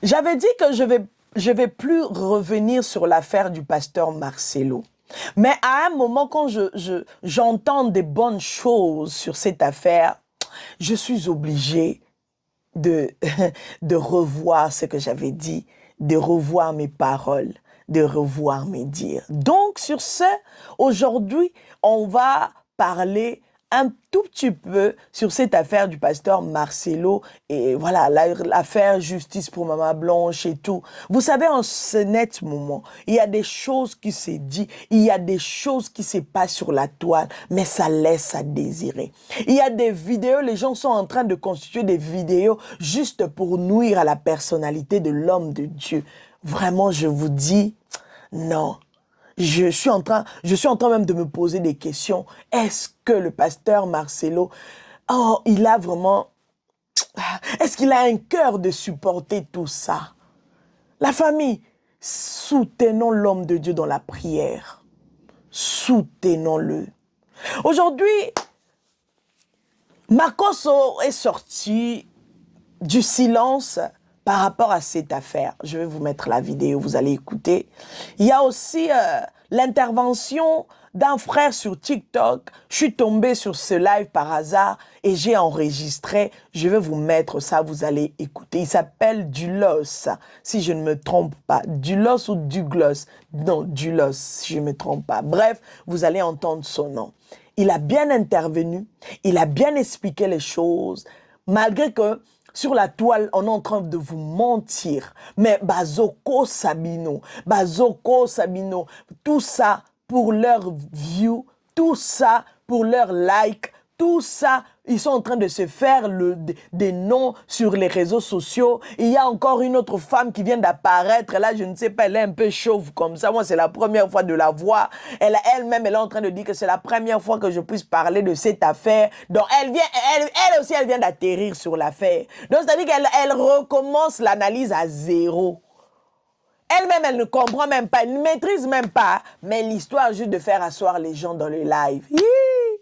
J'avais dit que je vais plus revenir sur l'affaire du pasteur Marcelo. Mais à un moment, quand j'entends des bonnes choses sur cette affaire, je suis obligée de, de revoir ce que j'avais dit, de revoir mes paroles, de revoir mes dires. Donc, sur ce, aujourd'hui, on va parler un tout petit peu sur cette affaire du pasteur Marcelo et voilà, l'affaire justice pour Maman Blanche et tout. Vous savez, en ce net moment, il y a des choses qui se disent, il y a des choses qui se passent sur la toile, mais ça laisse à désirer. Il y a des vidéos, les gens sont en train de constituer des vidéos juste pour nuire à la personnalité de l'homme de Dieu. Vraiment, je vous dis, non. Je suis en train même de me poser des questions. Est-ce que le pasteur Marcelo, oh, il a vraiment, est-ce qu'il a un cœur de supporter tout ça? La famille, soutenons l'homme de Dieu dans la prière. Soutenons-le. Aujourd'hui, Makoso est sorti du silence par rapport à cette affaire. Je vais vous mettre la vidéo, vous allez écouter. Il y a aussi l'intervention d'un frère sur TikTok. Je suis tombée sur ce live par hasard et j'ai enregistré. Je vais vous mettre ça, vous allez écouter. Il s'appelle Dulos, si je ne me trompe pas. Dulos ou Douglas? Non, Dulos, si je ne me trompe pas. Bref, vous allez entendre son nom. Il a bien intervenu, il a bien expliqué les choses, malgré que sur la toile, on est en train de vous mentir. Mais Bazoko Sabino, tout ça pour leur view, tout ça pour leur like, tout ça, ils sont en train de se faire des noms sur les réseaux sociaux. Il y a encore une autre femme qui vient d'apparaître. Là, je ne sais pas, elle est un peu chauve comme ça. Moi, c'est la première fois de la voir. Elle-même, elle est en train de dire que c'est la première fois que je puisse parler de cette affaire. Donc, elle aussi, elle vient d'atterrir sur l'affaire. Donc, c'est-à-dire qu'elle recommence l'analyse à zéro. Elle-même, elle ne comprend même pas, elle ne maîtrise même pas. Mais l'histoire juste de faire asseoir les gens dans le live.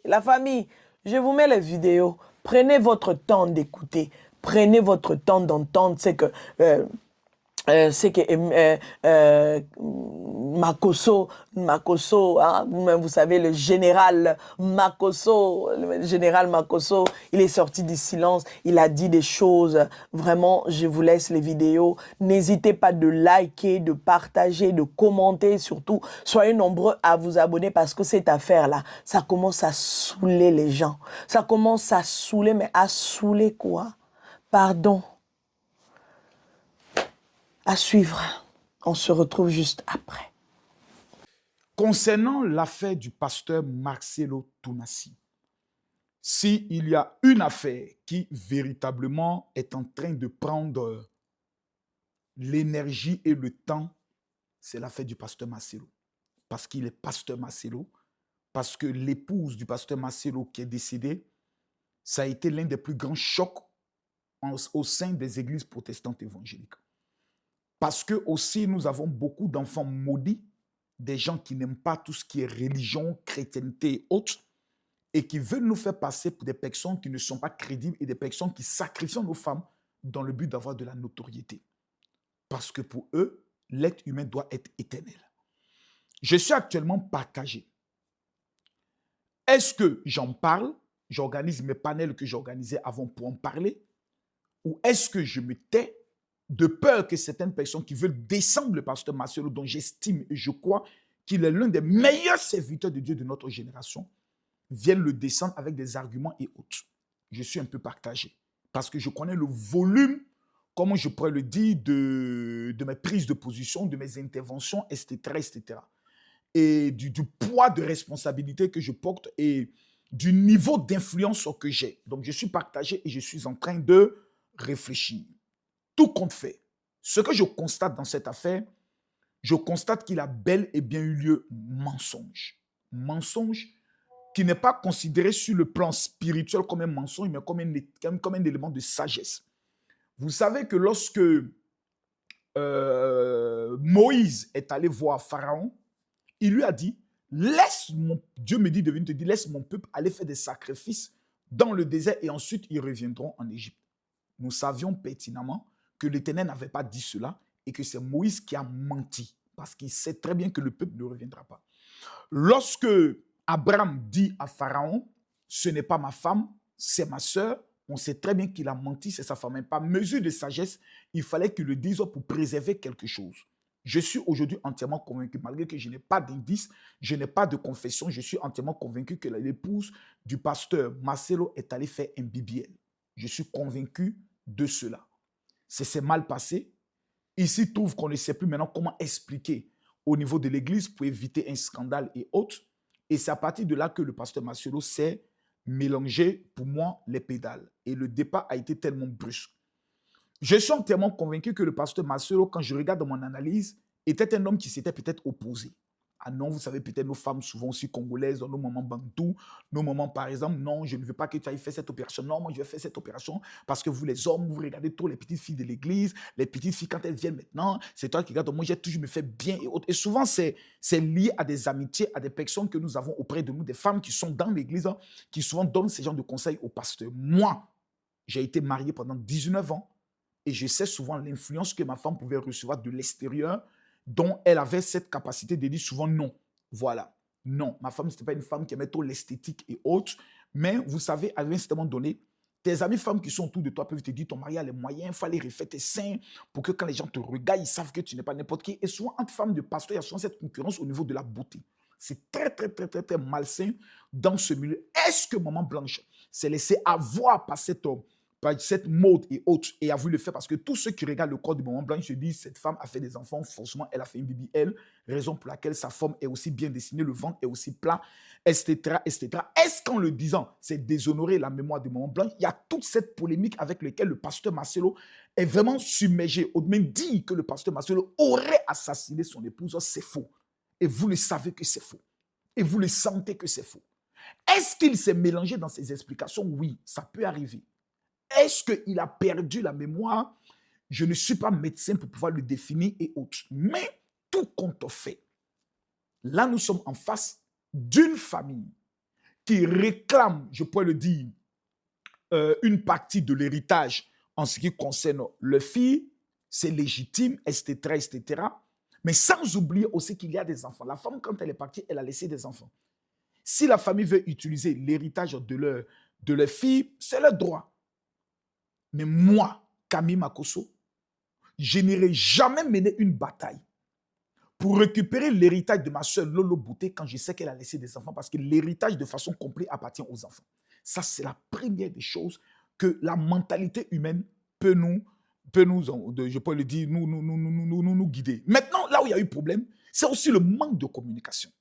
La famille, je vous mets les vidéos. Prenez votre temps d'écouter. Prenez votre temps d'entendre ce que... Makoso, hein, vous-même vous savez, le général Makoso, il est sorti du silence, il a dit des choses, vraiment, je vous laisse les vidéos, n'hésitez pas de liker, de partager, de commenter, surtout, soyez nombreux à vous abonner parce que cette affaire-là, ça commence à saouler les gens, ça commence à saouler, mais à saouler quoi? Pardon. À suivre. On se retrouve juste après. Concernant l'affaire du pasteur Marcelo Tounassi, s'il y a une affaire qui véritablement est en train de prendre l'énergie et le temps, c'est l'affaire du pasteur Marcelo. Parce qu'il est pasteur Marcelo, parce que l'épouse du pasteur Marcelo qui est décédée, ça a été l'un des plus grands chocs au sein des églises protestantes évangéliques. Parce que aussi, nous avons beaucoup d'enfants maudits, des gens qui n'aiment pas tout ce qui est religion, chrétienté et autres, et qui veulent nous faire passer pour des personnes qui ne sont pas crédibles et des personnes qui sacrifient nos femmes dans le but d'avoir de la notoriété. Parce que pour eux, l'être humain doit être éternel. Je suis actuellement partagé. Est-ce que j'en parle, j'organise mes panels que j'organisais avant pour en parler, ou est-ce que je me tais de peur que certaines personnes qui veulent descendre le pasteur Marcelo, dont j'estime et je crois qu'il est l'un des meilleurs serviteurs de Dieu de notre génération, viennent le descendre avec des arguments et autres. Je suis un peu partagé parce que je connais le volume, comment je pourrais le dire, de mes prises de position, de mes interventions, etc., etc. Et du poids de responsabilité que je porte et du niveau d'influence que j'ai. Donc, je suis partagé et je suis en train de réfléchir. Tout compte fait. Ce que je constate dans cette affaire, je constate qu'il a bel et bien eu lieu mensonge. Mensonge qui n'est pas considéré sur le plan spirituel comme un mensonge, mais comme un élément de sagesse. Vous savez que lorsque Moïse est allé voir Pharaon, il lui a dit, Dieu me dit de venir te dire, laisse mon peuple aller faire des sacrifices dans le désert et ensuite ils reviendront en Égypte. Nous savions pertinemment que l'Éternel n'avait pas dit cela et que c'est Moïse qui a menti parce qu'il sait très bien que le peuple ne reviendra pas. Lorsque Abraham dit à Pharaon, ce n'est pas ma femme, c'est ma sœur, on sait très bien qu'il a menti, c'est sa femme. Mais par mesure de sagesse, il fallait qu'il le dise pour préserver quelque chose. Je suis aujourd'hui entièrement convaincu, malgré que je n'ai pas d'indice, je n'ai pas de confession, je suis entièrement convaincu que l'épouse du pasteur Marcelo est allée faire un BBL. Je suis convaincu de cela. C'est mal passé. Ici, il trouve qu'on ne sait plus maintenant comment expliquer au niveau de l'église pour éviter un scandale et autres. Et c'est à partir de là que le pasteur Marcelo s'est mélangé, pour moi, les pédales. Et le départ a été tellement brusque. Je suis entièrement convaincu que le pasteur Marcelo, quand je regarde mon analyse, était un homme qui s'était peut-être opposé. Ah non, vous savez, peut-être nos femmes, souvent aussi congolaises, nos mamans bantous, nos mamans, par exemple, non, je ne veux pas que tu ailles faire cette opération. Non, moi, je vais faire cette opération parce que vous, les hommes, vous regardez trop les petites filles de l'église. Les petites filles, quand elles viennent maintenant, c'est toi qui regardes. Moi, j'ai toujours me fait bien et autres. Et souvent, c'est lié à des amitiés, à des personnes que nous avons auprès de nous, des femmes qui sont dans l'église, qui souvent donnent ce genre de conseils aux pasteurs. Moi, j'ai été marié pendant 19 ans et je sais souvent l'influence que ma femme pouvait recevoir de l'extérieur, dont elle avait cette capacité de dire souvent non. Voilà. Non, ma femme, ce n'était pas une femme qui aimait trop l'esthétique et autres. Mais vous savez, à un instant donné, tes amies femmes qui sont autour de toi peuvent te dire ton mari a les moyens, il faut aller refaire tes seins pour que quand les gens te regardent, ils savent que tu n'es pas n'importe qui. Et souvent, entre femmes de pasteur, il y a souvent cette concurrence au niveau de la beauté. C'est très, très, très, très, très malsain dans ce milieu. Est-ce que Maman Blanche s'est laissée avoir par cet homme, par cette mode et autres, et a voulu le faire parce que tous ceux qui regardent le corps de Maman Blanche se disent cette femme a fait des enfants, forcément elle a fait une BBL, raison pour laquelle sa forme est aussi bien dessinée, le ventre est aussi plat, etc. etc. Est-ce qu'en le disant, c'est déshonorer la mémoire de Maman Blanche? Il y a toute cette polémique avec laquelle le pasteur Marcelo est vraiment submergé. Ou même dit que le pasteur Marcelo aurait assassiné son épouse, c'est faux. Et vous le savez que c'est faux. Et vous le sentez que c'est faux. Est-ce qu'il s'est mélangé dans ses explications? Oui, ça peut arriver. Est-ce qu'il a perdu la mémoire? Je ne suis pas médecin pour pouvoir le définir et autres. Mais tout compte fait, là nous sommes en face d'une famille qui réclame, je pourrais le dire, une partie de l'héritage en ce qui concerne le fils, c'est légitime, etc., etc. Mais sans oublier aussi qu'il y a des enfants. La femme, quand elle est partie, elle a laissé des enfants. Si la famille veut utiliser l'héritage de leur fille, c'est leur droit. Mais moi, Camille Makosso, je n'irai jamais mener une bataille pour récupérer l'héritage de ma soeur Lolo Bouté quand je sais qu'elle a laissé des enfants, parce que l'héritage de façon complète appartient aux enfants. Ça, c'est la première des choses que la mentalité humaine peut nous je peux le dire, nous guider. Maintenant, là où il y a eu problème, c'est aussi le manque de communication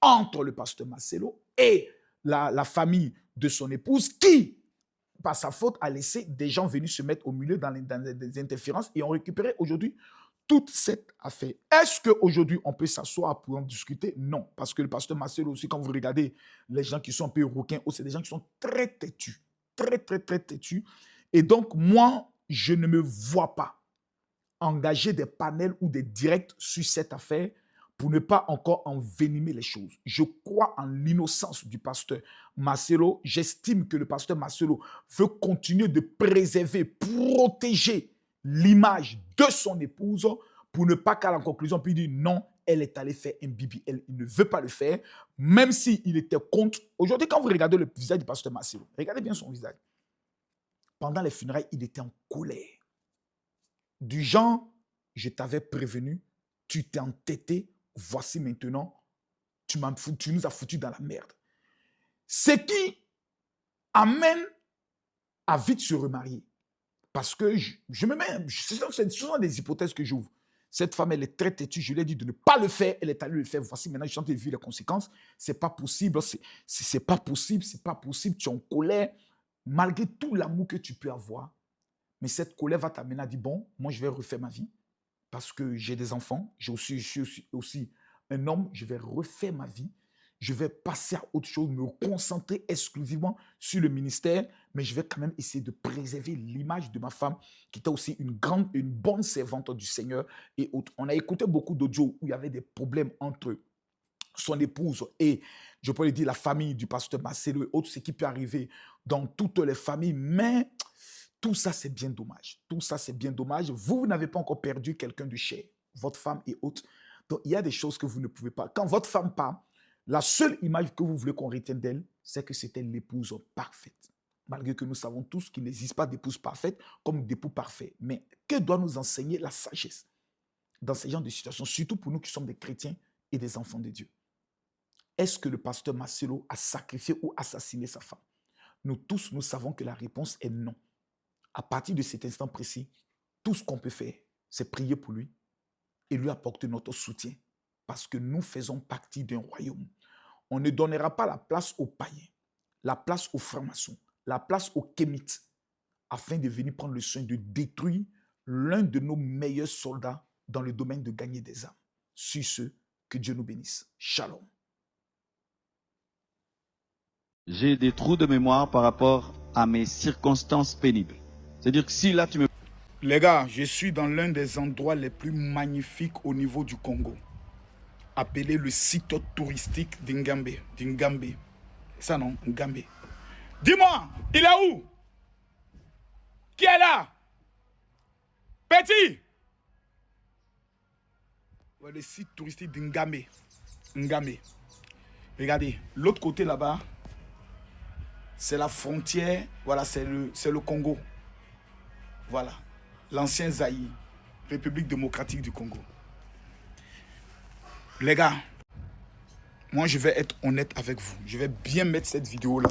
entre le pasteur Marcelo et la famille de son épouse qui, par sa faute, a laissé des gens venus se mettre au milieu dans des interférences et ont récupéré aujourd'hui toute cette affaire. Est-ce qu'aujourd'hui, on peut s'asseoir pour en discuter? Non, parce que le pasteur Marcelo aussi, quand vous regardez les gens qui sont un peu rouquins, c'est des gens qui sont très têtus, très, très, très têtus. Et donc, moi, je ne me vois pas engager des panels ou des directs sur cette affaire pour ne pas encore envenimer les choses. Je crois en l'innocence du pasteur Marcelo. J'estime que le pasteur Marcelo veut continuer de préserver, protéger l'image de son épouse pour ne pas qu'à la conclusion puisse dire non, elle est allée faire un BBL. Il ne veut pas le faire, même s'il était contre. Aujourd'hui, quand vous regardez le visage du pasteur Marcelo, regardez bien son visage. Pendant les funérailles, il était en colère. Du genre, je t'avais prévenu, tu t'es entêté, voici maintenant, tu nous as foutu dans la merde. Ce qui amène à vite se remarier. Parce que je me mets, ce sont des hypothèses que j'ouvre. Cette femme, elle est très têtue, je lui ai dit de ne pas le faire, elle est allée le faire. Voici maintenant, je suis en train de vivre les conséquences. C'est pas possible, c'est pas possible, c'est pas possible, tu es en colère, malgré tout l'amour que tu peux avoir. Mais cette colère va t'amener à dire, bon, moi je vais refaire ma vie parce que j'ai des enfants, je suis aussi un homme, je vais refaire ma vie, je vais passer à autre chose, me concentrer exclusivement sur le ministère, mais je vais quand même essayer de préserver l'image de ma femme qui était aussi une bonne servante du Seigneur et autres. On a écouté beaucoup d'audios où il y avait des problèmes entre son épouse et, je peux le dire, la famille du pasteur Marcelo et autres, ce qui peut arriver dans toutes les familles, mais Tout ça, c'est bien dommage. Tout ça, c'est bien dommage. Vous, vous n'avez pas encore perdu quelqu'un de cher, votre femme et autres. Donc, il y a des choses que vous ne pouvez pas. Quand votre femme part, la seule image que vous voulez qu'on retienne d'elle, c'est que c'était l'épouse parfaite. Malgré que nous savons tous qu'il n'existe pas d'épouse parfaite comme d'époux parfait. Mais que doit nous enseigner la sagesse dans ces genres de situations, surtout pour nous qui sommes des chrétiens et des enfants de Dieu? Est-ce que le pasteur Marcelo a sacrifié ou assassiné sa femme? Nous tous, nous savons que la réponse est non. À partir de cet instant précis, tout ce qu'on peut faire, c'est prier pour lui et lui apporter notre soutien parce que nous faisons partie d'un royaume. On ne donnera pas la place aux païens, la place aux francs-maçons, la place aux kémites afin de venir prendre le soin de détruire l'un de nos meilleurs soldats dans le domaine de gagner des âmes. Sur ce, que Dieu nous bénisse. Shalom. J'ai des trous de mémoire par rapport à mes circonstances pénibles. C'est-à-dire que si là tu me... Les gars, je suis dans l'un des endroits les plus magnifiques au niveau du Congo, appelé le site touristique d'Ngambe. D'Ngambe. Ça non, Ngambe. Dis-moi, il est où? Qui est là? Petit? Ouais, le site touristique d'Ngambe. Ngambe. Regardez, l'autre côté là-bas, c'est la frontière, voilà, c'est le Congo. Voilà, l'ancien Zaïre, République démocratique du Congo. Les gars, moi je vais être honnête avec vous. Je vais bien mettre cette vidéo-là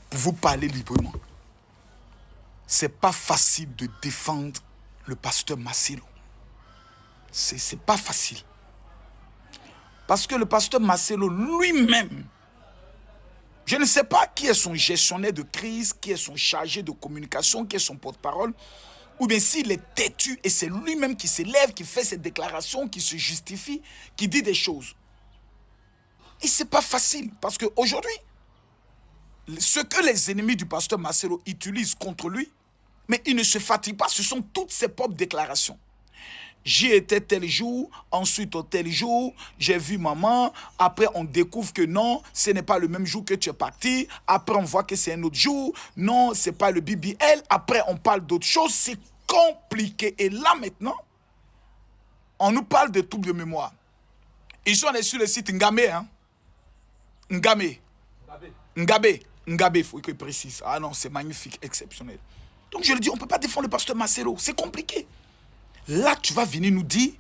pour vous parler librement. C'est pas facile de défendre le pasteur Marcelo. C'est pas facile. Parce que le pasteur Marcelo lui-même, je ne sais pas qui est son gestionnaire de crise, qui est son chargé de communication, qui est son porte-parole, ou bien s'il est têtu et c'est lui-même qui s'élève, qui fait ses déclarations, qui se justifie, qui dit des choses. Et c'est pas facile parce qu'aujourd'hui, ce que les ennemis du pasteur Marcelo utilisent contre lui, mais il ne se fatigue pas, ce sont toutes ses propres déclarations. J'y étais tel jour, ensuite tel jour, j'ai vu maman, après on découvre que non, ce n'est pas le même jour que tu es parti, après on voit que c'est un autre jour, non, c'est pas le BBL, après on parle d'autres choses, c'est compliqué. Et là maintenant, on nous parle de troubles de mémoire. Ils sont allés sur le site Ngambe, hein? Ngambe. Ngambe, il faut que je précise. Ah non, c'est magnifique, exceptionnel. Donc je le dis, on ne peut pas défendre le pasteur Marcelo, c'est compliqué. Là, tu vas venir nous dire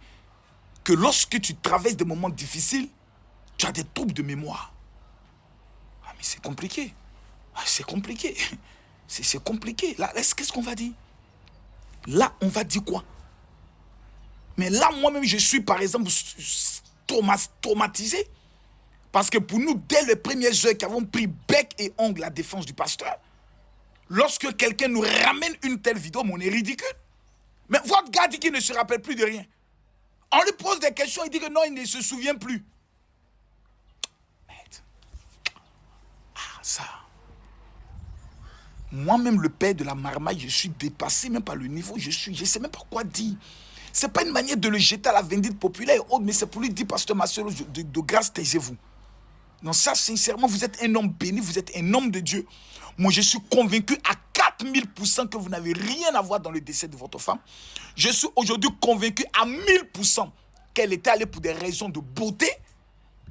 que lorsque tu traverses des moments difficiles, tu as des troubles de mémoire. Ah, mais c'est compliqué. Ah, c'est compliqué. C'est compliqué. Là, qu'est-ce qu'on va dire? Là, on va dire quoi? Mais là, moi-même, je suis, par exemple, traumatisé. Parce que pour nous, dès les premières heures qui avons pris bec et ongle la défense du pasteur, lorsque quelqu'un nous ramène une telle vidéo, on est ridicule. Mais votre gars dit qu'il ne se rappelle plus de rien. On lui pose des questions, il dit que non, il ne se souvient plus. Ah, ça. Moi-même, le père de la marmaille, je suis dépassé même par le niveau. Je ne sais même pas quoi dire. Ce n'est pas une manière de le jeter à la vindicte populaire et autres, mais c'est pour lui dire, pasteur Marcelo, de grâce, taisez-vous. Non, ça, sincèrement, vous êtes un homme béni, vous êtes un homme de Dieu. Moi, je suis convaincu à 4000% que vous n'avez rien à voir dans le décès de votre femme. Je suis aujourd'hui convaincu à 1000% qu'elle était allée pour des raisons de beauté.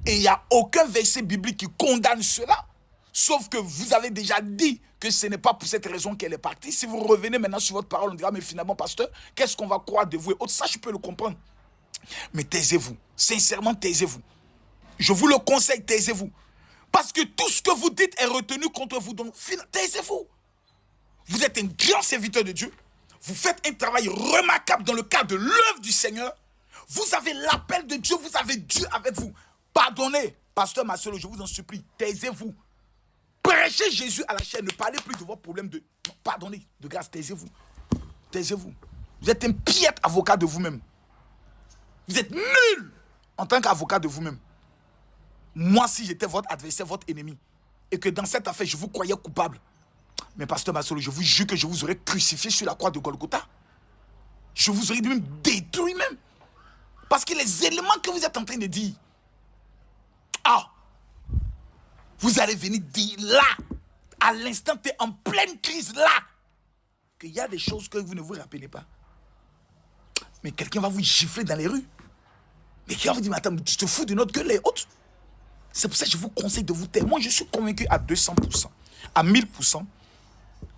Et il n'y a aucun verset biblique qui condamne cela. Sauf que vous avez déjà dit que ce n'est pas pour cette raison qu'elle est partie. Si vous revenez maintenant sur votre parole, on dira, mais finalement, pasteur, qu'est-ce qu'on va croire de vous? Et autres, ça, je peux le comprendre. Mais taisez-vous. Sincèrement, taisez-vous. Je vous le conseille, taisez-vous. Parce que tout ce que vous dites est retenu contre vous. Donc, taisez-vous. Vous êtes un grand serviteur de Dieu. Vous faites un travail remarquable dans le cadre de l'œuvre du Seigneur. Vous avez l'appel de Dieu. Vous avez Dieu avec vous. Pardonnez, pasteur Marcelo, je vous en supplie. Taisez-vous. Prêchez Jésus à la chair. Ne parlez plus de vos problèmes de... Non, pardonnez, de grâce, taisez-vous. Taisez-vous. Vous êtes un piètre avocat de vous-même. Vous êtes nul en tant qu'avocat de vous-même. Moi, si j'étais votre adversaire, votre ennemi, et que dans cette affaire, je vous croyais coupable, mais pasteur Marcelo, je vous jure que je vous aurais crucifié sur la croix de Golgotha. Je vous aurais même détruit même. Parce que les éléments que vous êtes en train de dire, vous allez venir dire là, à l'instant, tu es en pleine crise là, qu'il y a des choses que vous ne vous rappelez pas. Mais quelqu'un va vous gifler dans les rues. Mais qui va vous dire, mais attends, tu te fous de notre gueule, les autres. C'est pour ça que je vous conseille de vous taire. Moi, je suis convaincu à 200%, à 1000%,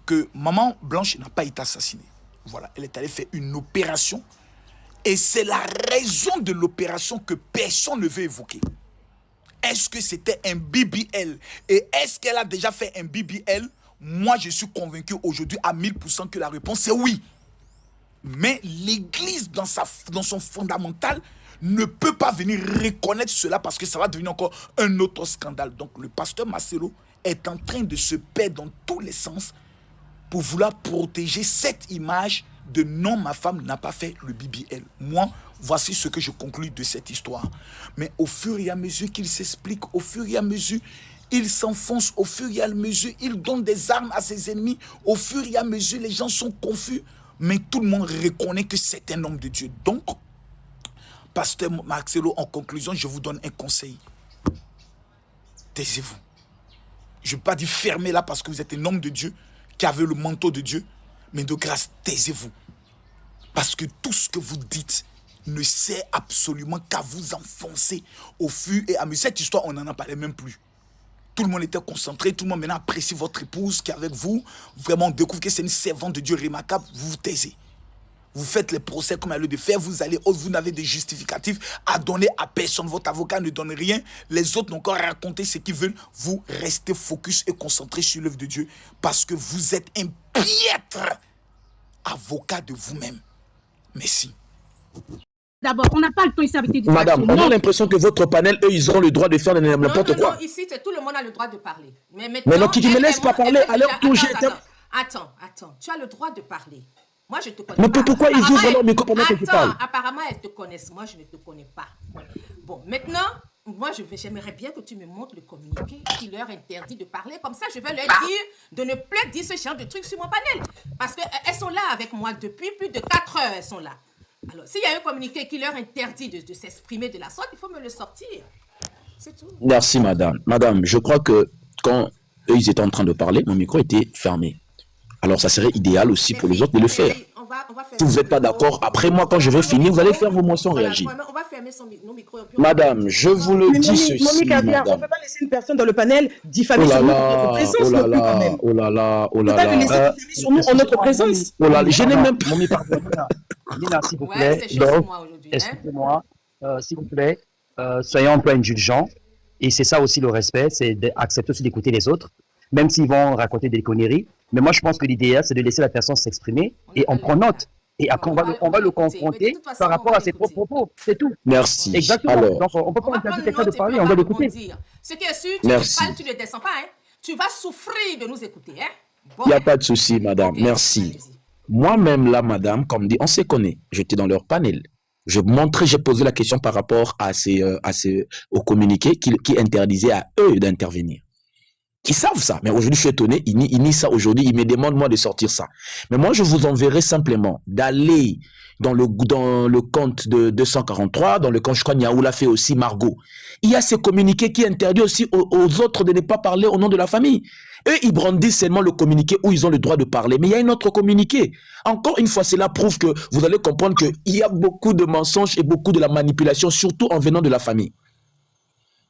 que maman Blanche n'a pas été assassinée. Voilà, elle est allée faire une opération. Et c'est la raison de l'opération que personne ne veut évoquer. Est-ce que c'était un BBL? Et est-ce qu'elle a déjà fait un BBL? Moi, je suis convaincu aujourd'hui à 1000% que la réponse est oui. Mais l'Église, dans son fondamental, ne peut pas venir reconnaître cela parce que ça va devenir encore un autre scandale. Donc, le pasteur Marcelo est en train de se perdre dans tous les sens pour vouloir protéger cette image de non, ma femme n'a pas fait le BBL. Moi, voici ce que je conclus de cette histoire. Mais au fur et à mesure qu'il s'explique, au fur et à mesure il s'enfonce, au fur et à mesure il donne des armes à ses ennemis, au fur et à mesure les gens sont confus, mais tout le monde reconnaît que c'est un homme de Dieu. Donc, pasteur Marcelo, en conclusion, je vous donne un conseil. Taisez-vous. Je ne veux pas dire fermez là parce que vous êtes un homme de Dieu qui avait le manteau de Dieu, mais de grâce, taisez-vous. Parce que tout ce que vous dites ne sert absolument qu'à vous enfoncer au fur et à mesure. Cette histoire, on n'en a parlé même plus. Tout le monde était concentré, tout le monde maintenant apprécie votre épouse qui est avec vous. Vraiment, on découvre que c'est une servante de Dieu remarquable. Vous vous taisez. Vous faites les procès comme elle a lieu de faire. Vous n'avez de justificatifs à donner à personne. Votre avocat ne donne rien. Les autres n'ont qu'à raconter ce qu'ils veulent. Vous restez focus et concentré sur l'œuvre de Dieu parce que vous êtes un piètre avocat de vous-même. Merci. D'abord, on n'a pas le temps ici avec tes Madame, on a l'impression que votre panel, eux, ils auront le droit de faire n'importe quoi. Non, ici, tout le monde a le droit de parler. Mais non, qui ne me laisse pas parler, alors tout j'ai été... Attends, tu as le droit de parler. Moi, je te connais mais pas. Mais pourquoi ils ouvrent leur micro pendant que tu parles? Apparemment, elles te connaissent. Moi, je ne te connais pas. Bon, maintenant, moi, j'aimerais bien que tu me montres le communiqué qui leur interdit de parler. Comme ça, je vais leur dire de ne plus dire ce genre de trucs sur mon panel. Parce qu'elles sont là avec moi depuis plus de 4 heures. Elles sont là. Alors, s'il y a un communiqué qui leur interdit de s'exprimer de la sorte, il faut me le sortir. C'est tout. Merci, madame. Madame, je crois que quand eux, ils étaient en train de parler, mon micro était fermé. Alors, ça serait idéal aussi pour les autres de le faire. Si vous n'êtes pas d'accord, après moi, quand je vais finir, vous allez faire vos motions réagir. On va fermer nos micros. Madame, je vous le dis ceci, madame. On ne peut pas laisser une personne dans le panel diffamer sur nous en notre présence. Oh là là, oh là là, oh là là. On ne peut pas le laisser diffamer sur nous en notre présence. Oh là là, je n'ai même pas... Nina, s'il vous plaît, excusez-moi, s'il vous plaît, soyons un peu indulgents. Et c'est ça aussi le respect, c'est d'accepter aussi d'écouter les autres, même s'ils vont raconter des conneries. Mais moi, je pense que l'idéal, c'est de laisser la personne s'exprimer et on prend note. Et après, on va le confronter par rapport à ses propres propos. C'est tout. Merci. Exactement. Alors, donc, on ne peut pas interdire quelqu'un de parler, on va l'écouter. Ce qui est sûr, tu ne parles, tu ne descends pas. Hein. Tu vas souffrir de nous écouter. Hein. Il n'y a pas de souci, madame. Okay. Merci. Moi-même, là, madame, comme dit, on se connaît. J'étais dans leur panel. J'ai posé la question par rapport au communiqué qui interdisait à eux d'intervenir. Ils savent ça, mais aujourd'hui je suis étonné, ils nient ça aujourd'hui, ils me demandent moi de sortir ça. Mais moi je vous enverrai simplement d'aller dans le compte de 243, dans le compte, je crois Niaou l'a fait aussi, Margot. Il y a ce communiqué qui interdit aussi aux autres de ne pas parler au nom de la famille. Eux, ils brandissent seulement le communiqué où ils ont le droit de parler, mais il y a un autre communiqué. Encore une fois, cela prouve que vous allez comprendre qu'il y a beaucoup de mensonges et beaucoup de la manipulation, surtout en venant de la famille.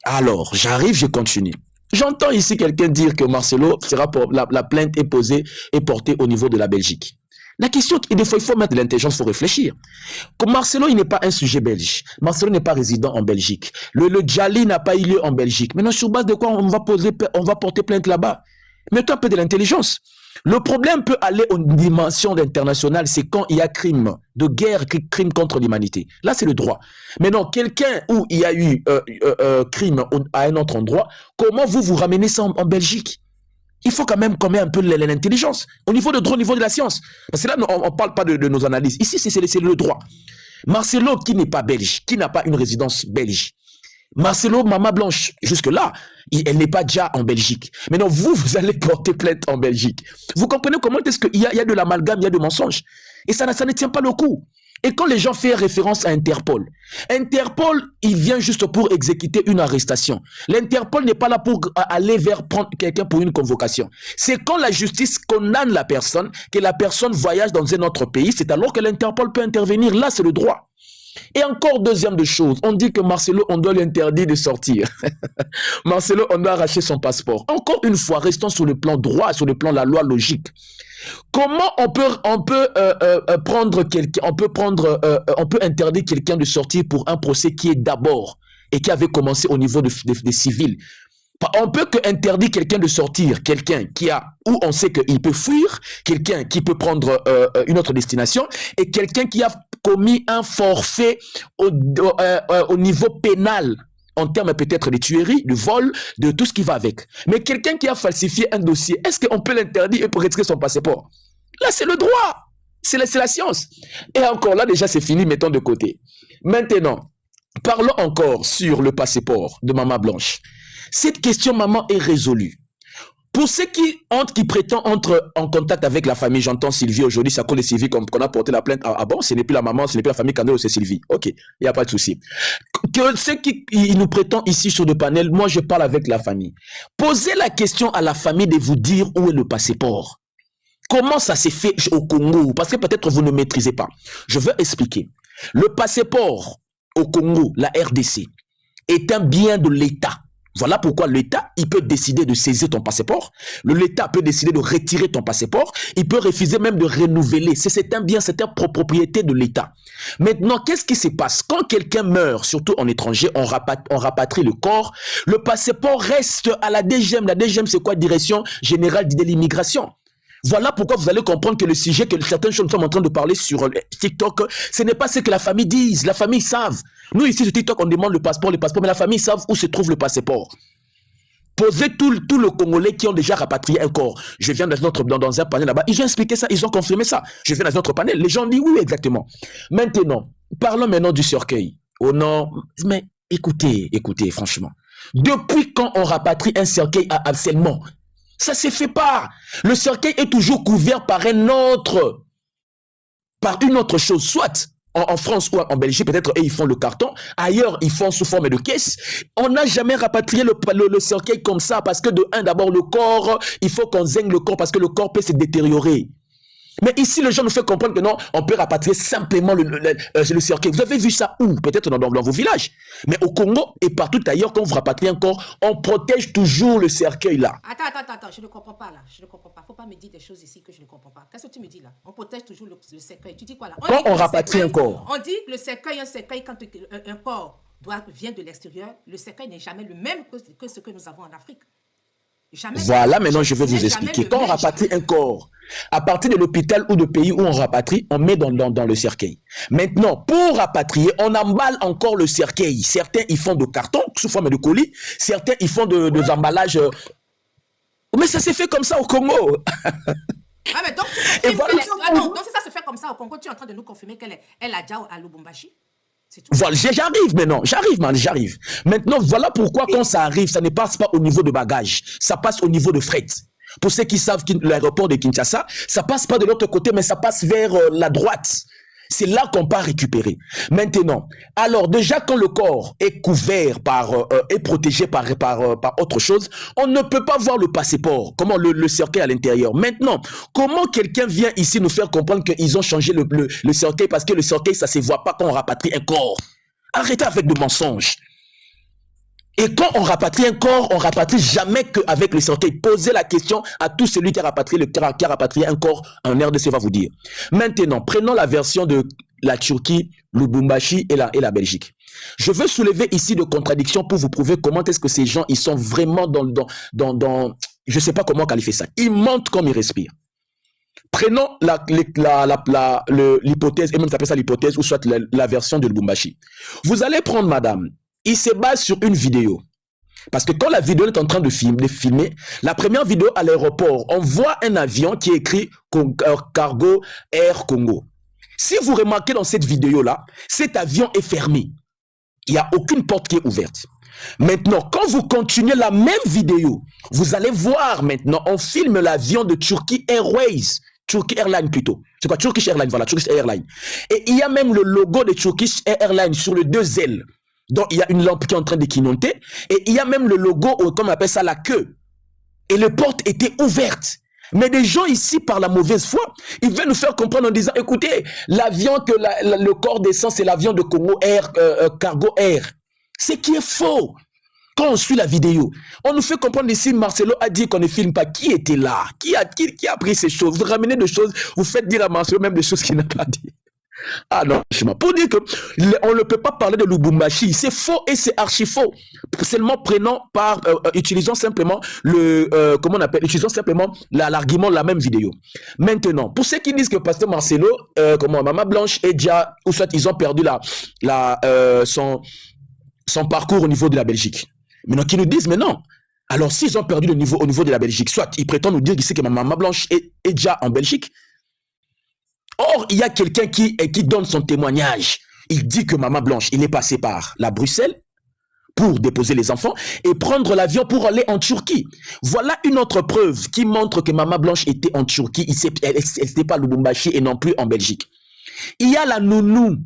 Alors, j'arrive, je continue. J'entends ici quelqu'un dire que Marcelo sera pour la plainte est posée et portée au niveau de la Belgique. La question, des fois, il faut mettre de l'intelligence, il faut réfléchir. Comme Marcelo, il n'est pas un sujet belge. Marcelo n'est pas résident en Belgique. Le Djali n'a pas eu lieu en Belgique. Maintenant, sur base de quoi on va porter plainte là-bas? Mettons un peu de l'intelligence. Le problème peut aller aux dimensions internationales, c'est quand il y a crime de guerre, crime contre l'humanité. Là, c'est le droit. Maintenant, quelqu'un où il y a eu crime à un autre endroit, comment vous ramenez ça en Belgique? Il faut quand même un peu l'intelligence. Au niveau de droit, au niveau de la science. Parce que là, on ne parle pas de nos analyses. Ici, c'est le droit. Marcelo, qui n'est pas belge, qui n'a pas une résidence belge. Marcelo, Maman Blanche, jusque-là, elle n'est pas déjà en Belgique. Maintenant, vous allez porter plainte en Belgique. Vous comprenez comment est-ce qu'il y a de l'amalgame, il y a de mensonges. Et ça ne tient pas le coup. Et quand les gens font référence à Interpol, Interpol, il vient juste pour exécuter une arrestation. L'Interpol n'est pas là pour aller vers prendre quelqu'un pour une convocation. C'est quand la justice condamne la personne, que la personne voyage dans un autre pays, c'est alors que l'Interpol peut intervenir. Là, c'est le droit. Et encore deuxième de chose, on dit que Marcelo, on doit l'interdire de sortir. Marcelo, on doit arracher son passeport. Encore une fois, restons sur le plan droit, sur le plan de la loi logique. Comment on peut prendre quelqu'un, on peut interdire quelqu'un de sortir pour un procès qui est d'abord et qui avait commencé au niveau des civils. On peut que interdire quelqu'un de sortir, quelqu'un qui a, où on sait qu'il peut fuir, quelqu'un qui peut prendre une autre destination, et quelqu'un qui a commis un forfait au niveau pénal, en termes peut-être de tuerie, de vol, de tout ce qui va avec. Mais quelqu'un qui a falsifié un dossier, est-ce qu'on peut l'interdire pour retirer son passeport? Là, c'est le droit, c'est la science. Et encore là, déjà, c'est fini, mettons de côté. Maintenant, parlons encore sur le passeport de Maman Blanche. Cette question, maman, est résolue. Pour ceux qui prétendent entrer en contact avec la famille, j'entends Sylvie aujourd'hui, c'est à cause de Sylvie qu'on a porté la plainte. Ah bon, ce n'est plus la maman, ce n'est plus la famille Kandelo, c'est Sylvie. Ok, il n'y a pas de souci. Que ceux qui nous prétendent ici sur le panel, moi je parle avec la famille. Posez la question à la famille de vous dire où est le passeport. Comment ça s'est fait au Congo? Parce que peut-être vous ne maîtrisez pas. Je veux expliquer. Le passeport au Congo, la RDC, est un bien de l'État. Voilà pourquoi l'État, il peut décider de saisir ton passeport. L'État peut décider de retirer ton passeport. Il peut refuser même de renouveler. C'est un bien, c'est une propriété de l'État. Maintenant, qu'est-ce qui se passe? Quand quelqu'un meurt, surtout en étranger, on rapatrie le corps. Le passeport reste à la DGM. La DGM, c'est quoi? Direction générale de l'immigration. Voilà pourquoi vous allez comprendre que le sujet que certaines choses nous sommes en train de parler sur TikTok, ce n'est pas ce que la famille dit. La famille savent. Nous, ici, sur TikTok, on demande le passeport, mais la famille savent où se trouve le passeport. Posez tout le Congolais qui ont déjà rapatrié un corps. Je viens dans un panel là-bas. Ils ont expliqué ça, ils ont confirmé ça. Je viens dans un autre panel. Les gens disent oui, exactement. Maintenant, parlons maintenant du cercueil. Oh non, mais écoutez, franchement. Depuis quand on rapatrie un cercueil à harcèlement? Ça ne se fait pas. Le cercueil est toujours couvert par une autre chose. Soit en France ou en Belgique, peut-être ils font le carton. Ailleurs, ils font sous forme de caisse. On n'a jamais rapatrié le cercueil comme ça parce que d'abord, le corps, il faut qu'on zaigne le corps parce que le corps peut se détériorer. Mais ici, les gens nous font comprendre que non, on peut rapatrier simplement le cercueil. Vous avez vu ça où? Peut-être dans vos villages. Mais au Congo et partout ailleurs, quand vous rapatriez un corps, on protège toujours le cercueil là. Attends, je ne comprends pas là. Je ne comprends pas. Faut pas me dire des choses ici que je ne comprends pas. Qu'est-ce que tu me dis là? On protège toujours le cercueil. Tu dis quoi là? Quand on rapatrie un corps. On dit que le cercueil, quand un corps vient de l'extérieur, le cercueil n'est jamais le même que ce que nous avons en Afrique. Jamais. Voilà, maintenant je vais vous expliquer. Quand on rapatrie un corps, à partir de l'hôpital ou de pays où on rapatrie, on met dans le cercueil. Maintenant, pour rapatrier, on emballe encore le cercueil. Certains, ils font de carton, sous forme de colis. Certains, ils font des emballages. Mais ça s'est fait comme ça au Congo. Ah, mais donc, donc si ça se fait comme ça au Congo, tu es en train de nous confirmer qu'elle a déjà à Lubumbashi? Voilà, j'arrive maintenant, j'arrive. Maintenant, voilà pourquoi quand ça arrive, ça ne passe pas au niveau de bagages, ça passe au niveau de fret. Pour ceux qui savent que l'aéroport de Kinshasa, ça passe pas de l'autre côté, mais ça passe vers la droite. C'est là qu'on part récupérer. Maintenant, alors déjà quand le corps est couvert est protégé par autre chose, on ne peut pas voir le passeport, comment le cercueil à l'intérieur. Maintenant, comment quelqu'un vient ici nous faire comprendre qu'ils ont changé le cercueil parce que le cercueil, ça ne se voit pas quand on rapatrie un corps. Arrêtez avec de mensonges. Et quand on rapatrie un corps, on rapatrie jamais qu'avec le cercueil. Posez la question à tout celui qui a rapatrié un corps en RDC va vous dire. Maintenant, prenons la version de la Turquie, Lubumbashi et la Belgique. Je veux soulever ici de contradictions pour vous prouver comment est-ce que ces gens, ils sont vraiment dans je ne sais pas comment qualifier ça. Ils mentent comme ils respirent. Prenons l'hypothèse, et même ça s'appelle ça l'hypothèse, ou soit la version de Lubumbashi. Vous allez prendre madame. Il se base sur une vidéo. Parce que quand la vidéo est en train de filmer, la première vidéo à l'aéroport, on voit un avion qui est écrit Cargo Air Congo. Si vous remarquez dans cette vidéo-là, cet avion est fermé. Il n'y a aucune porte qui est ouverte. Maintenant, quand vous continuez la même vidéo, vous allez voir maintenant, on filme l'avion de Turkey Airways Turkish Airlines plutôt. C'est quoi? Turkish Airlines, voilà, Turkish Airlines. Et il y a même le logo de Turkish Airlines sur les 2 ailes. Donc, il y a une lampe qui est en train de clignoter. Et il y a même le logo, comme on appelle ça, la queue. Et les portes étaient ouvertes. Mais des gens ici, par la mauvaise foi, ils veulent nous faire comprendre en disant, écoutez, l'avion que le corps descend, c'est l'avion de Congo Air, Cargo Air. Ce qui est faux. Quand on suit la vidéo, on nous fait comprendre ici, Marcelo a dit qu'on ne filme pas. Qui était là? Qui a pris ces choses? Vous ramenez des choses, vous faites dire à Marcelo même des choses qu'il n'a pas dit. Ah non, pour dire que on ne peut pas parler de Lubumbashi, c'est faux et c'est archi faux. Seulement utilisons simplement utilisons simplement l'argument de la même vidéo. Maintenant, pour ceux qui disent que Pasteur Marcelo, Maman Blanche et Dia, ou soit ils ont perdu son parcours au niveau de la Belgique. Maintenant, qui nous disent, mais non. Alors, s'ils ont perdu au niveau de la Belgique, soit ils prétendent nous dire ici que Maman Blanche est déjà en Belgique. Or, il y a quelqu'un qui donne son témoignage. Il dit que Maman Blanche, il est passé par la Bruxelles pour déposer les enfants et prendre l'avion pour aller en Turquie. Voilà une autre preuve qui montre que Maman Blanche était en Turquie. Elle n'était pas à Lubumbashi et non plus en Belgique. Il y a la nounou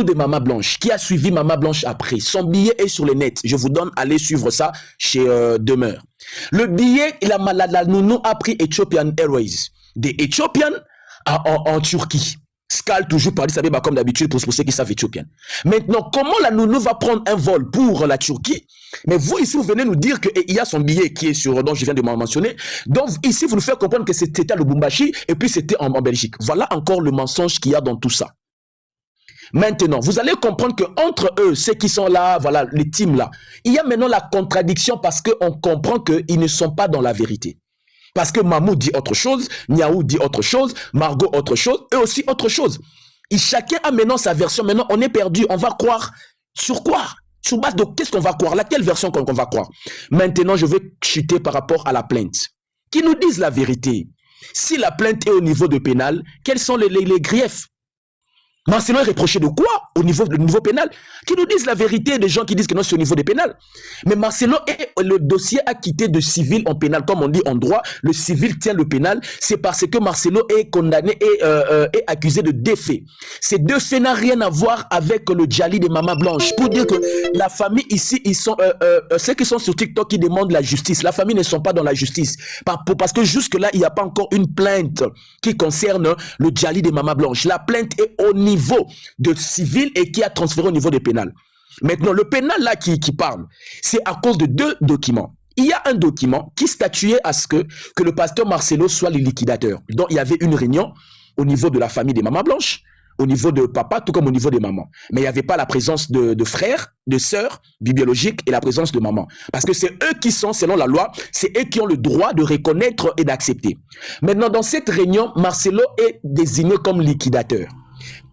de Maman Blanche, qui a suivi Maman Blanche après. Son billet est sur le net. Je vous donne, allez suivre ça chez Demeure. Le billet, la nounou a pris Ethiopian Airways. Des Ethiopian en Turquie. Skal toujours par Addis Abeba comme d'habitude pour ceux qui savent éthiopien. Maintenant, comment la nounou va prendre un vol pour la Turquie? Mais vous ici, vous venez nous dire qu'il y a son billet qui est sur, dont je viens de mentionner. Donc ici, vous nous faites comprendre que c'était à Lubumbashi et puis c'était en Belgique. Voilà encore le mensonge qu'il y a dans tout ça. Maintenant, vous allez comprendre qu'entre eux, ceux qui sont là, voilà, les teams là, il y a maintenant la contradiction parce qu'on comprend qu'ils ne sont pas dans la vérité. Parce que Mamou dit autre chose, Niaou dit autre chose, Margot autre chose, eux aussi autre chose. Et chacun a maintenant sa version. Maintenant, on est perdu. On va croire sur quoi? Sur base de qu'est-ce qu'on va croire? Laquelle version qu'on va croire? Maintenant, je vais chuter par rapport à la plainte. Qui nous disent la vérité. Si la plainte est au niveau de pénal, quels sont les griefs? Marcelo est reproché de quoi au niveau pénal? Qui nous disent la vérité, des gens qui disent que non, c'est au niveau des pénal. Mais Marcelo, le dossier a quitté de civil en pénal. Comme on dit en droit, le civil tient le pénal. C'est parce que Marcelo est condamné et est accusé de 2 faits. Ces 2 faits n'ont rien à voir avec le Djali de Maman Blanche. Pour dire que la famille ici, ils sont ceux qui sont sur TikTok qui demandent la justice. La famille ne sont pas dans la justice. Parce que jusque-là, il n'y a pas encore une plainte qui concerne le Djali de Maman Blanche. La plainte est au niveau de civil et qui a transféré au niveau des pénals. Maintenant, le pénal là qui parle, c'est à cause de 2 documents. Il y a un document qui statuait à ce que le pasteur Marcelo soit le liquidateur. Donc, il y avait une réunion au niveau de la famille des Maman Blanche, au niveau de papa, tout comme au niveau des mamans. Mais il n'y avait pas la présence de frères, de sœurs biologiques et la présence de maman. Parce que c'est eux qui sont, selon la loi, c'est eux qui ont le droit de reconnaître et d'accepter. Maintenant, dans cette réunion, Marcelo est désigné comme liquidateur.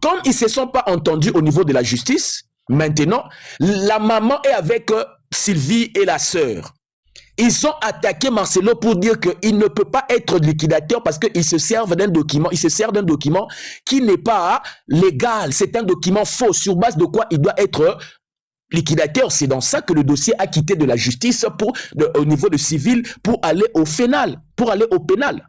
Comme ils ne se sont pas entendus au niveau de la justice, maintenant, la maman est avec Sylvie et la sœur. Ils ont attaqué Marcelo pour dire qu'il ne peut pas être liquidateur parce qu'il se sert d'un document, qui n'est pas légal. C'est un document faux. Sur base de quoi il doit être liquidateur? C'est dans ça que le dossier a quitté de la justice au niveau de civil pour aller au pénal.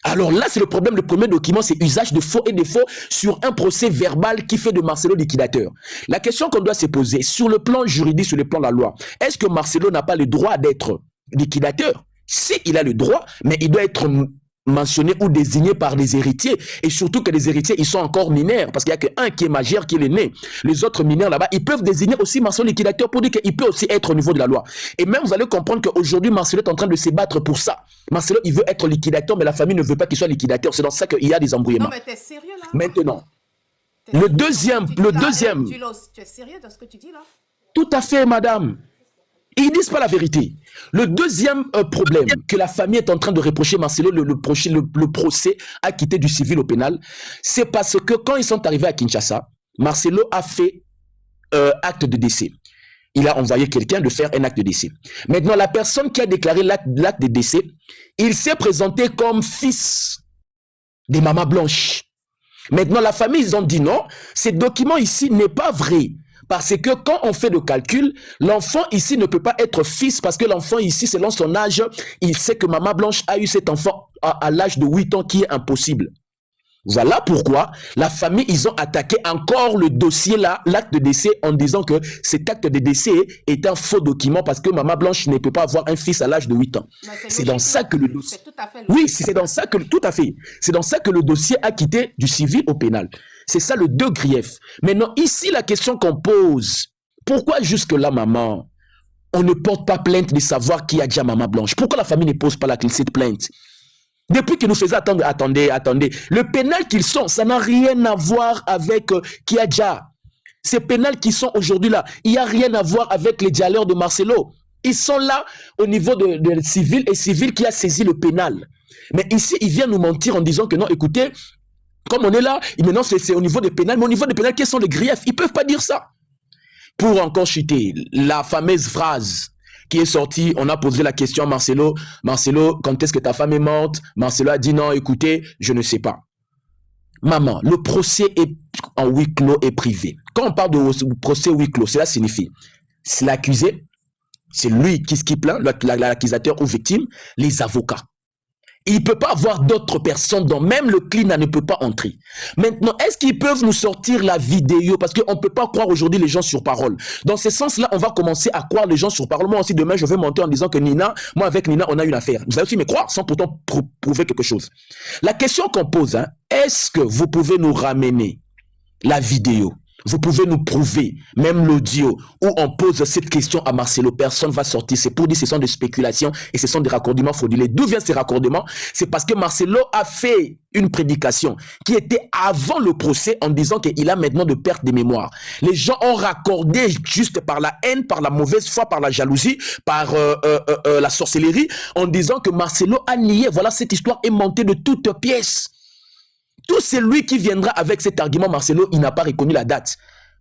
Alors là, c'est le problème. Le premier document, c'est usage de faux et de faux sur un procès verbal qui fait de Marcelo liquidateur. La question qu'on doit se poser, sur le plan juridique, sur le plan de la loi, est-ce que Marcelo n'a pas le droit d'être liquidateur? Si, il a le droit, mais il doit être mentionné ou désigné par les héritiers. Et surtout que les héritiers, ils sont encore mineurs, parce qu'il n'y a qu'un qui est majeur, qui est l'aîné. Les autres mineurs là-bas, ils peuvent désigner aussi Marcelo liquidateur pour dire qu'il peut aussi être au niveau de la loi. Et même, vous allez comprendre qu'aujourd'hui, Marcelo est en train de se battre pour ça. Marcelo, il veut être liquidateur, mais la famille ne veut pas qu'il soit liquidateur. C'est dans ça qu'il y a des embrouillements. Non, mais t'es sérieux là? Maintenant, le deuxième. Tu es sérieux dans ce que tu dis là? Tout à fait, madame. Ils ne disent pas la vérité. Le deuxième problème que la famille est en train de reprocher Marcelo, le procès a quitté du civil au pénal, c'est parce que quand ils sont arrivés à Kinshasa, Marcelo a fait acte de décès. Il a envoyé quelqu'un de faire un acte de décès. Maintenant, la personne qui a déclaré l'acte de décès, il s'est présenté comme fils des Maman Blanche. Maintenant, la famille, ils ont dit non, ce document ici n'est pas vrai. Parce que quand on fait le calcul, l'enfant ici ne peut pas être fils parce que l'enfant ici, selon son âge, il sait que Maman Blanche a eu cet enfant à l'âge de 8 ans qui est impossible. Voilà pourquoi la famille, ils ont attaqué encore le dossier là, l'acte de décès, en disant que cet acte de décès est un faux document parce que Maman Blanche ne peut pas avoir un fils à l'âge de 8 ans. C'est dans ça que le dossier... Oui, c'est dans ça que... Tout à fait. C'est dans ça que le dossier a quitté du civil au pénal. C'est ça le deux griefs. Maintenant, ici, la question qu'on pose, pourquoi jusque-là, maman, on ne porte pas plainte de savoir qui a déjà Maman Blanche? Pourquoi la famille ne pose pas cette plainte? Depuis que nous faisons attendez. Le pénal qu'ils sont, ça n'a rien à voir avec Kiadja. Ces pénals qui sont aujourd'hui là, il n'y a rien à voir avec les dialogues de Marcelo. Ils sont là au niveau de civil et civil qui a saisi le pénal. Mais ici, il vient nous mentir en disant que non, écoutez, comme on est là, maintenant c'est au niveau des pénals, mais au niveau des pénals, quels sont les griefs? Ils ne peuvent pas dire ça. Pour encore chuter, la fameuse phrase qui est sortie, on a posé la question à Marcelo. Marcelo, quand est-ce que ta femme est morte? Marcelo a dit non, écoutez, je ne sais pas. Maman, le procès est en huis clos et privé. Quand on parle de procès huis clos, cela signifie, c'est l'accusé, c'est lui qui plaint, l'accusateur ou victime, les avocats. Il ne peut pas avoir d'autres personnes, dont même le client ne peut pas entrer. Maintenant, est-ce qu'ils peuvent nous sortir la vidéo? Parce qu'on ne peut pas croire aujourd'hui les gens sur parole. Dans ce sens-là, on va commencer à croire les gens sur parole. Moi aussi, demain, je vais monter en disant que Nina, moi avec Nina, on a une affaire. Vous allez aussi me croire sans pourtant prouver quelque chose. La question qu'on pose, est-ce que vous pouvez nous ramener la vidéo? Vous pouvez nous prouver, même l'audio, où on pose cette question à Marcelo, personne ne va sortir. C'est pour dire que ce sont des spéculations et ce sont des raccordements frauduleux. D'où viennent ces raccordements? C'est parce que Marcelo a fait une prédication qui était avant le procès en disant qu'il a maintenant de perte de mémoire. Les gens ont raccordé juste par la haine, par la mauvaise foi, par la jalousie, par la sorcellerie, en disant que Marcelo a nié. Voilà, cette histoire est montée de toutes pièces. Tout celui qui viendra avec cet argument, Marcelo, il n'a pas reconnu la date.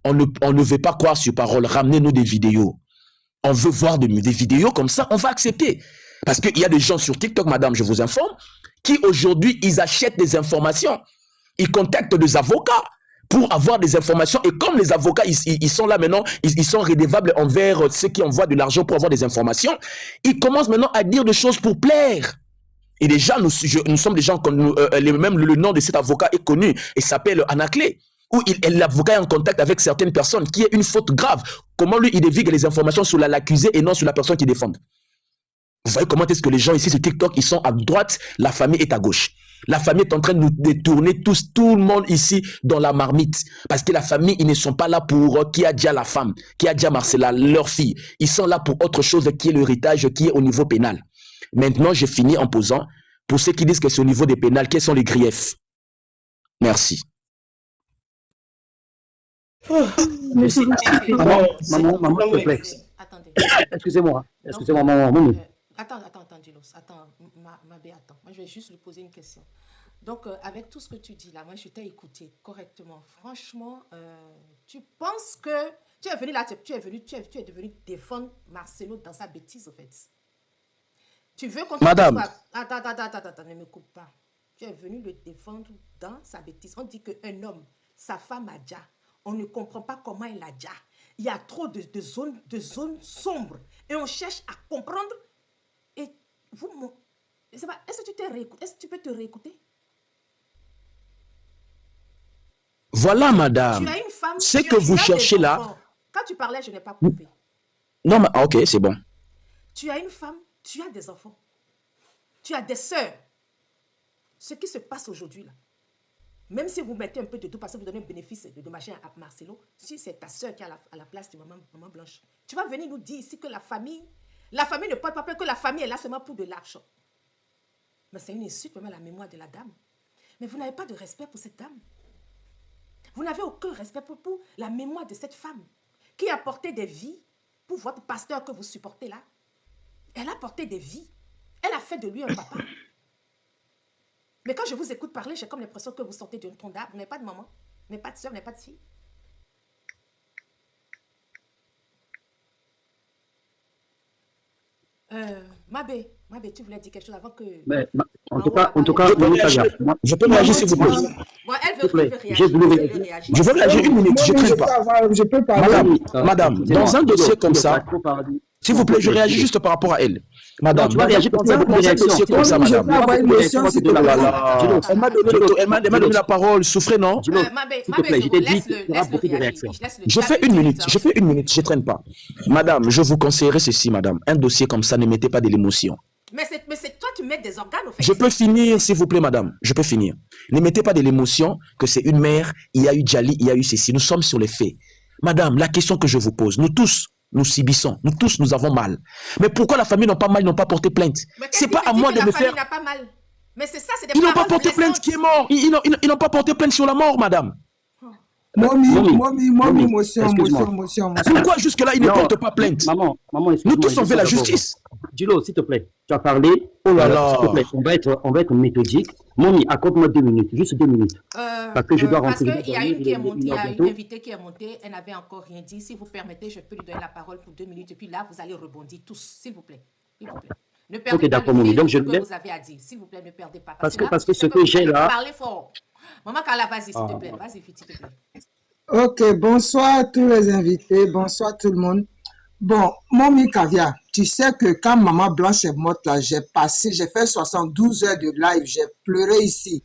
On ne veut pas croire sur parole. Ramenez-nous des vidéos. On veut voir des vidéos comme ça, on va accepter. Parce qu'il y a des gens sur TikTok, madame, je vous informe, qui aujourd'hui, ils achètent des informations. Ils contactent des avocats pour avoir des informations. Et comme les avocats, ils sont là maintenant, ils sont redevables envers ceux qui envoient de l'argent pour avoir des informations, ils commencent maintenant à dire des choses pour plaire. Et déjà, nous sommes des gens, même le nom de cet avocat est connu, et il s'appelle Anaclé, où l'avocat est en contact avec certaines personnes, qui est une faute grave. Comment lui, il dévigue les informations sur l'accusé et non sur la personne qui défend. Vous voyez comment est-ce que les gens ici sur TikTok, ils sont à droite, la famille est à gauche. La famille est en train de nous détourner tout le monde ici dans la marmite. Parce que la famille, ils ne sont pas là pour qui a déjà la femme, qui a déjà Marcella, leur fille. Ils sont là pour autre chose qui est l'héritage, qui est au niveau pénal. Maintenant, je finis en posant, pour ceux qui disent que c'est au niveau des pénals, quels sont les griefs? Merci. Maman, s'il te plaît. Attendez. Excusez-moi, maman. Attends, Dilos. Attends, ma bé, attends. Moi, je vais juste lui poser une question. Donc, avec tout ce que tu dis là, moi, je t'ai écouté correctement. Franchement, tu penses que tu es venu là, tu es devenu défendre Marcelo dans sa bêtise, en fait. Tu veux qu'on te Madame. Attends, ne me coupe pas. Tu es venu le défendre dans sa bêtise. On dit qu'un homme, sa femme a déjà. On ne comprend pas comment elle a déjà. Il y a trop de zones sombres. Et on cherche à comprendre. Et vous, est-ce que tu t'es réécouté? Est-ce que tu peux te réécouter? Voilà, madame. Tu as une femme. Ce que vous cherchez là. Quand tu parlais, je n'ai pas coupé. Non, mais ok, c'est bon. Tu as une femme, tu as des enfants. Tu as des sœurs. Ce qui se passe aujourd'hui là. Même si vous mettez un peu de tout parce que vous donnez un bénéfice de machin à Marcelo, si c'est ta sœur qui est à la place de maman Blanche, tu vas venir nous dire ici que la famille ne porte pas peur, que la famille est là seulement pour de l'argent. Mais c'est une insulte même à la mémoire de la dame. Mais vous n'avez pas de respect pour cette dame. Vous n'avez aucun respect pour la mémoire de cette femme qui a porté des vies pour votre pasteur que vous supportez là. Elle a porté des vies. Elle a fait de lui un papa. Mais quand je vous écoute parler, j'ai comme l'impression que vous sortez d'une tombe d'arbre. Vous n'avez pas de maman, vous n'avez pas de soeur, vous n'avez pas de fille. Mabé, tu voulais dire quelque chose avant que... Mais, en tout cas, je peux réagir, s'il vous plaît. Bon, elle vous plaît. J'ai voulu réagir. Je veux réagir une minute, je ne traîne pas. Je peux parler. Madame, dans un dossier comme ça, s'il vous plaît, je réagis juste par rapport à elle. Madame, tu vas réagir dans un dossier comme ça, madame. Elle m'a donné la parole, souffrez, non? S'il te plaît, je t'ai dit qu'il y aura beaucoup de réactions. Je fais une minute, je ne traîne pas. Madame, je vous conseillerais ceci, madame. Un dossier comme ça, ne mettez pas de l'émotion. Mais c'est toi, tu mets des organes au fait. Je peux finir, s'il vous plaît, madame. Je peux finir. Ne mettez pas de l'émotion que c'est une mère, il y a eu Djali, il y a eu ceci. Nous sommes sur les faits. Madame, la question que je vous pose, nous tous, nous subissons. Nous tous, nous avons mal. Mais pourquoi la famille n'a pas mal, ils n'ont pas porté plainte? C'est pas à moi de me faire... Pas mal. Mais c'est ça, c'est des Ils n'ont pas porté plainte qui est mort. Ils n'ont pas porté plainte sur la mort, madame. Motion. Pourquoi jusque-là, ils ne portent pas plainte? Maman, nous tous, on veut la justice. Dilo, s'il te plaît, tu as parlé. Oh là là. S'il te plaît, on va être méthodique. Mommy, accorde-moi 2 minutes, juste 2 minutes. Parce que je dois rentrer. Parce qu'il y a une qui est montée, il y a une invitée qui est montée, elle n'avait encore rien dit. Si vous permettez, je peux lui donner la parole pour 2 minutes. Et puis là, vous allez rebondir tous, s'il vous plaît. Ne perdez pas le fil de ce que vous avez à dire. S'il vous plaît, ne perdez pas. Parce que ce que j'ai là... Parlez fort. Maman Carla, vas-y, s'il te plaît. Vas-y, s'il te plaît. Ok, bonsoir à tous les invités, bonsoir tout le monde. Bon, Momi Kavia, tu sais que quand Maman Blanche est morte là, j'ai fait 72 heures de live, j'ai pleuré ici.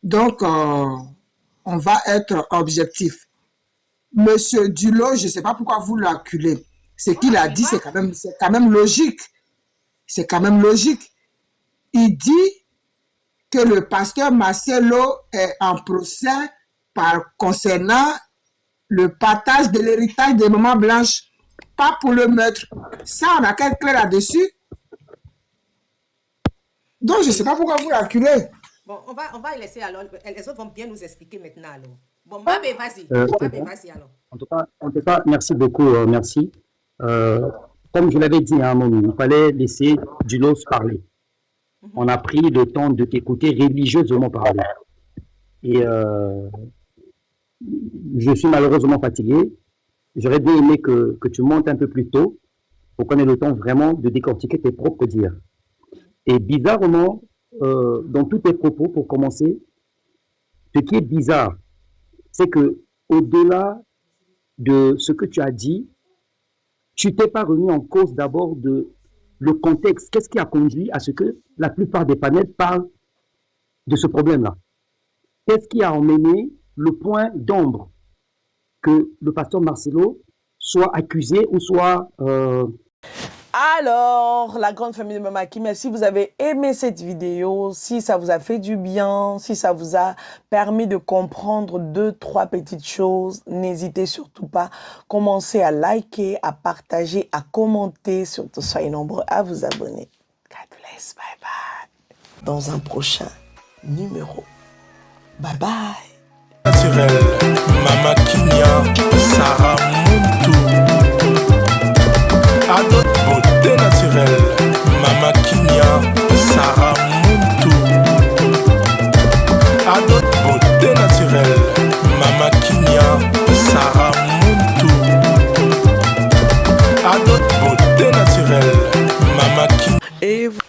Donc, on va être objectif. Monsieur Dulot, je ne sais pas pourquoi vous l'acculez. Ce qu'il a dit, c'est quand même logique. C'est quand même logique. Il dit que le pasteur Marcelo est en procès concernant le partage de l'héritage des Maman Blanche, pas pour le meurtre. Ça, on a quel clair là-dessus? Donc, je ne sais pas pourquoi vous l'acculez. Bon, on va laisser alors. Les autres vont bien nous expliquer maintenant alors. Bon, Mabé, vas-y. Vas-y alors. En tout cas, merci beaucoup, merci. Comme je l'avais dit à un moment, il fallait laisser Dulos parler. On a pris le temps de t'écouter religieusement parler. Et je suis malheureusement fatigué. J'aurais bien aimé que tu montes un peu plus tôt pour qu'on ait le temps vraiment de décortiquer tes propres dires. Et bizarrement, dans tous tes propos, pour commencer, ce qui est bizarre, c'est que au-delà de ce que tu as dit, tu t'es pas remis en cause d'abord de le contexte. Qu'est-ce qui a conduit à ce que la plupart des panels parlent de ce problème-là? Qu'est-ce qui a emmené le point d'ombre que le pasteur Marcelo soit accusé ou soit... Alors, la grande famille de Mama Kim, si vous avez aimé cette vidéo, si ça vous a fait du bien, si ça vous a permis de comprendre 2-3 petites choses, n'hésitez surtout pas. Commencez à liker, à partager, à commenter, surtout soyez nombreux à vous abonner. God bless, bye bye. Dans un prochain numéro. Bye bye. Naturel, Mama Kinya, Sarah Muntu. Adot beauté naturelle, Mama Kinya, Sarah Muntu. Adot beauté naturelle, Mama Kinya, Sarah Muntu. Adot beauté naturelle, Mama Kinya.